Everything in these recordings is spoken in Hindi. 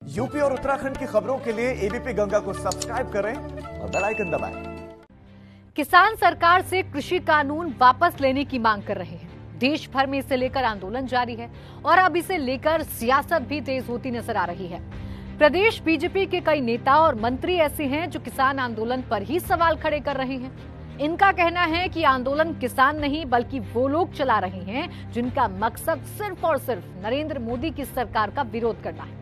यूपी और उत्तराखंड की खबरों के लिए एबीपी गंगा को सब्सक्राइब करें और बेल आइकन दबाएं। किसान सरकार से कृषि कानून वापस लेने की मांग कर रहे हैं। देश भर में इसे लेकर आंदोलन जारी है और अब इसे लेकर सियासत भी तेज होती नजर आ रही है। प्रदेश बीजेपी के कई नेता और मंत्री ऐसे हैं जो किसान आंदोलन पर ही सवाल खड़े कर रहे हैं। इनका कहना है कि आंदोलन किसान नहीं बल्कि वो लोग चला रहे हैं जिनका मकसद सिर्फ और सिर्फ नरेंद्र मोदी की सरकार का विरोध करना है।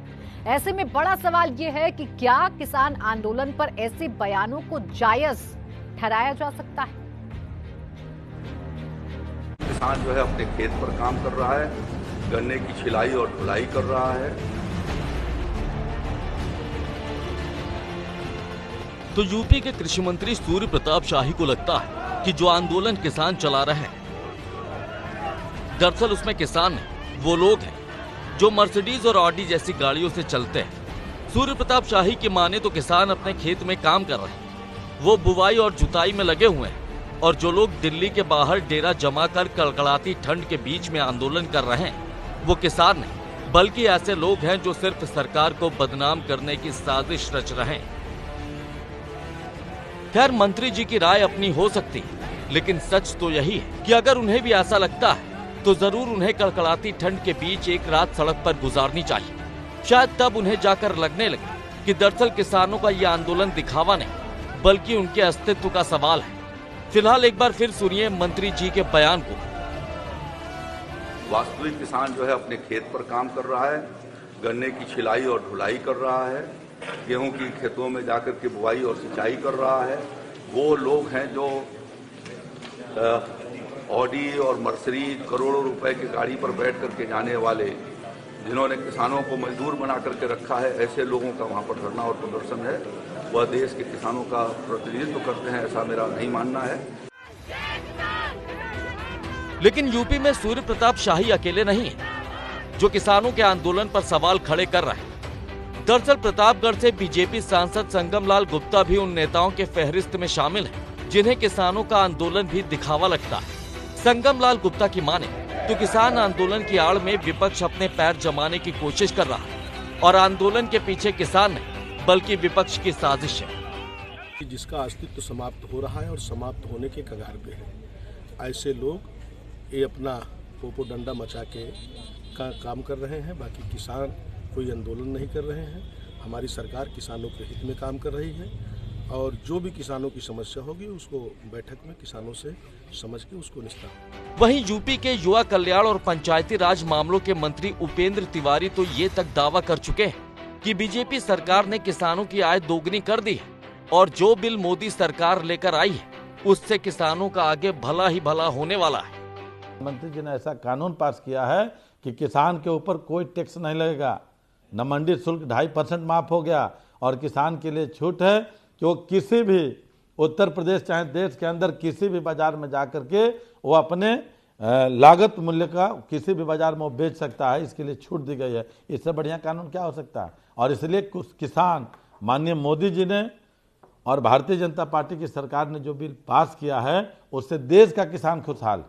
ऐसे में बड़ा सवाल ये है कि क्या किसान आंदोलन पर ऐसे बयानों को जायज ठहराया जा सकता है? किसान जो है अपने खेत पर काम कर रहा है, गन्ने की छिलाई और ढुलाई कर रहा है। तो यूपी के कृषि मंत्री सूर्य प्रताप शाही को लगता है कि जो आंदोलन किसान चला रहे हैं, दरअसल उसमें किसान नहीं, वो लोग हैं जो मर्सिडीज और ऑडी जैसी गाड़ियों से चलते हैं। सूर्य प्रताप शाही की माने तो किसान अपने खेत में काम कर रहे हैं, वो बुवाई और जुताई में लगे हुए हैं, और जो लोग दिल्ली के बाहर डेरा जमाकर कड़कड़ाती ठंड के बीच में आंदोलन कर रहे हैं, वो किसान नहीं बल्कि ऐसे लोग हैं जो सिर्फ सरकार को बदनाम करने की साजिश रच रहे हैं। खैर, मंत्री जी की राय अपनी हो सकती है, लेकिन सच तो यही है कि अगर उन्हें भी ऐसा लगता है तो जरूर उन्हें कड़कड़ाती ठंड के बीच एक रात सड़क पर गुजारनी चाहिए। शायद तब उन्हें जाकर लगने लगे कि दरअसल किसानों का यह आंदोलन दिखावा नहीं बल्कि उनके अस्तित्व का सवाल है। फिलहाल एक बार फिर सुनिए मंत्री जी के बयान को। वास्तविक किसान जो है अपने खेत पर काम कर रहा है, गन्ने की छिलाई और ढुलाई कर रहा है, गेहूं की खेतों में जाकर के बुवाई और सिंचाई कर रहा है। वो लोग हैं जो ऑडी और मर्सिडीज करोड़ों रुपए की गाड़ी पर बैठ करके जाने वाले, जिन्होंने किसानों को मजदूर बना करके रखा है, ऐसे लोगों का वहां पर धरना और प्रदर्शन है। वह देश के किसानों का प्रतिनिधित्व करते हैं, ऐसा मेरा नहीं मानना है। लेकिन यूपी में सूर्य प्रताप शाही अकेले नहीं है जो किसानों के आंदोलन पर सवाल खड़े कर रहे हैं। दरअसल प्रतापगढ़ से बीजेपी सांसद संगम लाल गुप्ता भी उन नेताओं के फहरिस्त में शामिल हैं जिन्हें किसानों का आंदोलन भी दिखावा लगता है। संगम लाल गुप्ता की माने तो किसान आंदोलन की आड़ में विपक्ष अपने पैर जमाने की कोशिश कर रहा है और आंदोलन के पीछे किसान नहीं बल्कि विपक्ष की साजिश है, जिसका अस्तित्व समाप्त हो रहा है और समाप्त होने के कगार पे है। ऐसे लोग ये अपना पोपो डंडा मचा के काम कर रहे हैं। बाकी किसान कोई आंदोलन नहीं कर रहे हैं। हमारी सरकार किसानों के हित में काम कर रही है और जो भी किसानों की समस्या होगी उसको बैठक में किसानों से समझ के उसको निस्तार। वहीं यूपी के युवा कल्याण और पंचायती राज मामलों के मंत्री उपेंद्र तिवारी तो ये तक दावा कर चुके हैं कि बीजेपी सरकार ने किसानों की आय दोगुनी कर दी है और जो बिल मोदी सरकार लेकर आई है उससे किसानों का आगे भला ही भला होने वाला है। मंत्री जी ने ऐसा कानून पास किया है कि किसान के ऊपर कोई टैक्स नहीं लगेगा, न मंडी शुल्क 2.5% माफ हो गया और किसान के लिए छूट है कि वो किसी भी उत्तर प्रदेश चाहे देश के अंदर किसी भी बाजार में जाकर के वो अपने लागत मूल्य का किसी भी बाजार में वो बेच सकता है। इसके लिए छूट दी गई है। इससे बढ़िया कानून क्या हो सकता है? और इसलिए कुछ किसान, माननीय मोदी जी ने और भारतीय जनता पार्टी की सरकार ने जो बिल पास किया है उससे देश का किसान खुशहाल।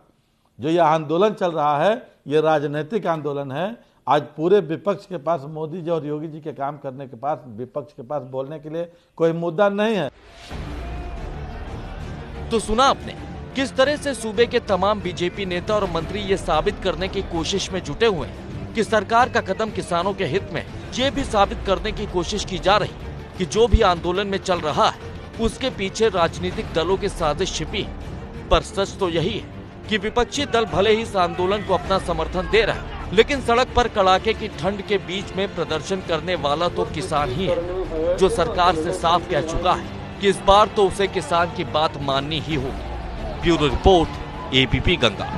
जो यह आंदोलन चल रहा है ये राजनीतिक आंदोलन है। आज पूरे विपक्ष के पास, मोदी जी और योगी जी के काम करने के पास, विपक्ष के पास बोलने के लिए कोई मुद्दा नहीं है। तो सुना आपने किस तरह से सूबे के तमाम बीजेपी नेता और मंत्री ये साबित करने की कोशिश में जुटे हुए हैं कि सरकार का कदम किसानों के हित में। ये भी साबित करने की कोशिश की जा रही कि जो भी आंदोलन में चल रहा है उसके पीछे राजनीतिक दलों की साजिश छिपी है। पर सच तो यही है कि विपक्षी दल भले ही इस आंदोलन को अपना समर्थन दे रहा है, लेकिन सड़क पर कड़ाके की ठंड के बीच में प्रदर्शन करने वाला तो किसान ही है जो सरकार से साफ कह चुका है कि इस बार तो उसे किसान की बात माननी ही होगी। Bureau report, ABP Ganga.